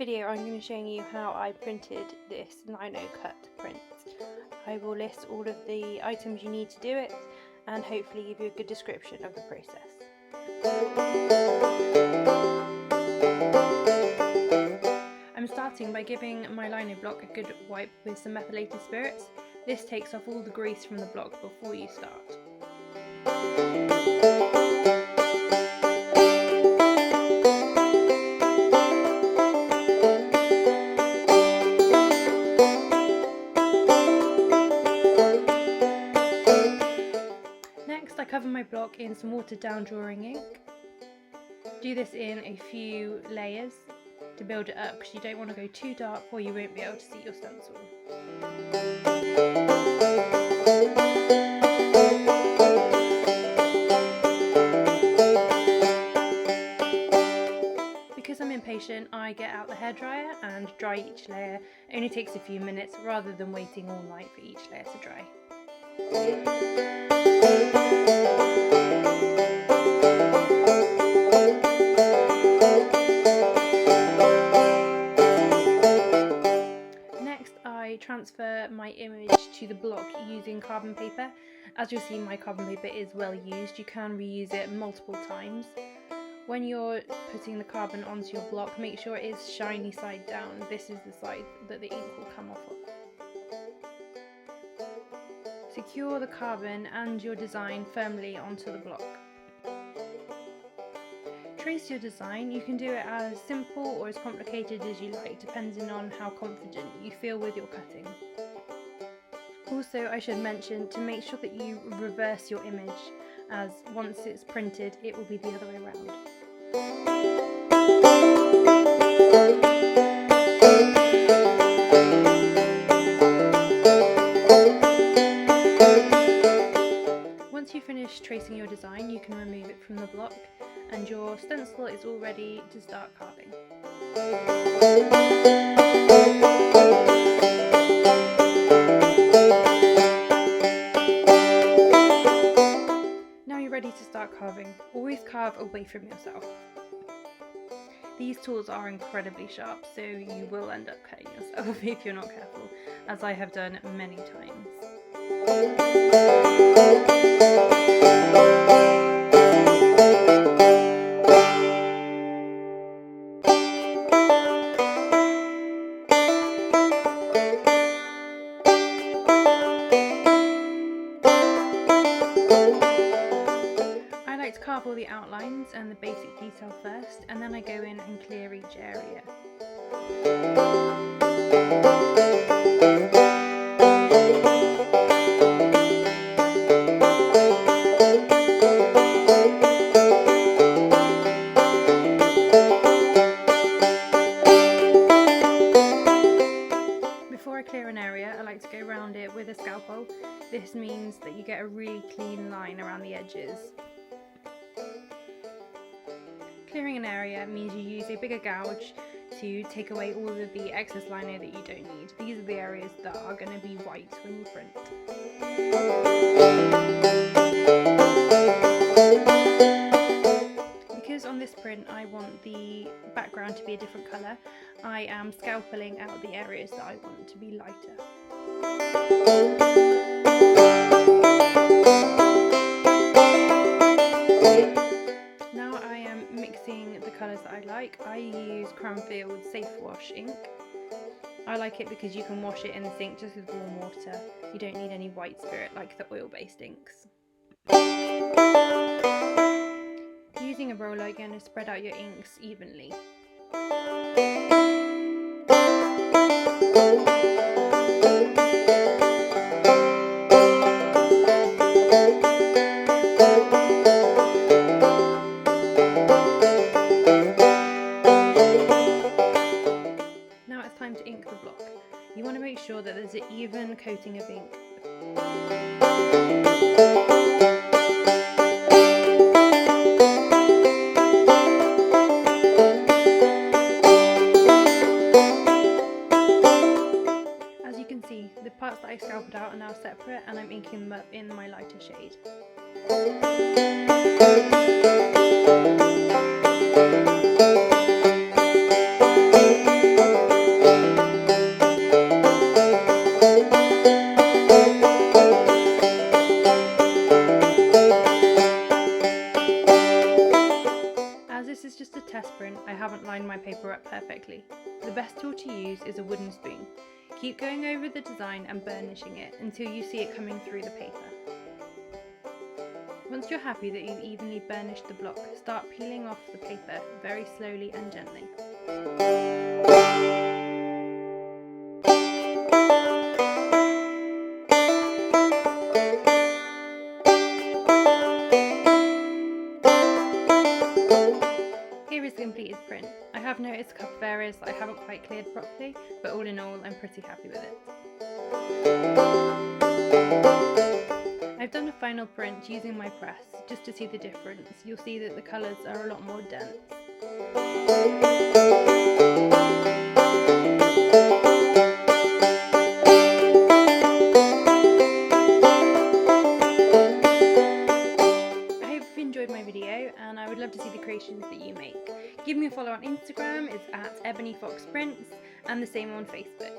video I'm going to show you how I printed this linocut print. I will list all of the items you need to do it and hopefully give you a good description of the process. I'm starting by giving my lino block a good wipe with some methylated spirits. This takes off all the grease from the block before you start. Next, I cover my block in some watered down drawing ink. Do this in a few layers to build it up because you don't want to go too dark or you won't be able to see your stencil. Because I'm impatient, I get out the hairdryer and dry each layer. It only takes a few minutes rather than waiting all night for each layer to dry. Next, I transfer my image to the block using carbon paper. As you'll see, my carbon paper is well used. You can reuse it multiple times. When you're putting the carbon onto your block, make sure it is shiny side down. This is the side that the ink will come off of. Secure the carbon and your design firmly onto the block. Trace your design. You can do it as simple or as complicated as you like, depending on how confident you feel with your cutting. Also, I should mention to make sure that you reverse your image, as once it's printed it will be the other way around. Once you finish tracing your design, you can remove it from the block and your stencil is all ready to start carving. Now you're ready to start carving. Always carve away from yourself. These tools are incredibly sharp, so you will end up cutting yourself if you're not careful, as I have done many times. I like to carve all the outlines and the basic detail first, and then I go in and clear each area. Before I clear an area, I like to go around it with a scalpel. This means that you get a really clean line around the edges. Clearing an area means you use a bigger gouge to take away all of the excess lino that you don't need. These are the areas that are going to be white when you print. Because on this print I want the background to be a different colour, I am scalpeling out the areas that I want to be lighter. Colours that I like. I use Cranfields Safe Wash ink. I like it because you can wash it in the sink just with warm water. You don't need any white spirit like the oil-based inks. Using a roller, you're going to spread out your inks evenly. To ink the block. You want to make sure that there's an even coating of ink. As you can see, the parts that I scalped out are now separate and I'm inking them up in my lighter shade. test print, I haven't lined my paper up perfectly. The best tool to use is a wooden spoon. Keep going over the design and burnishing it until you see it coming through the paper. Once you're happy that you've evenly burnished the block, start peeling off the paper very slowly and gently. Here is the completed print. I have noticed a couple of areas that I haven't quite cleared properly, but all in all I'm pretty happy with it. I've done a final print using my press just to see the difference. You'll see that the colours are a lot more dense. My video, and I would love to see the creations that you make. Give me a follow on Instagram, it's at Ebony Fox Prints, and the same on Facebook.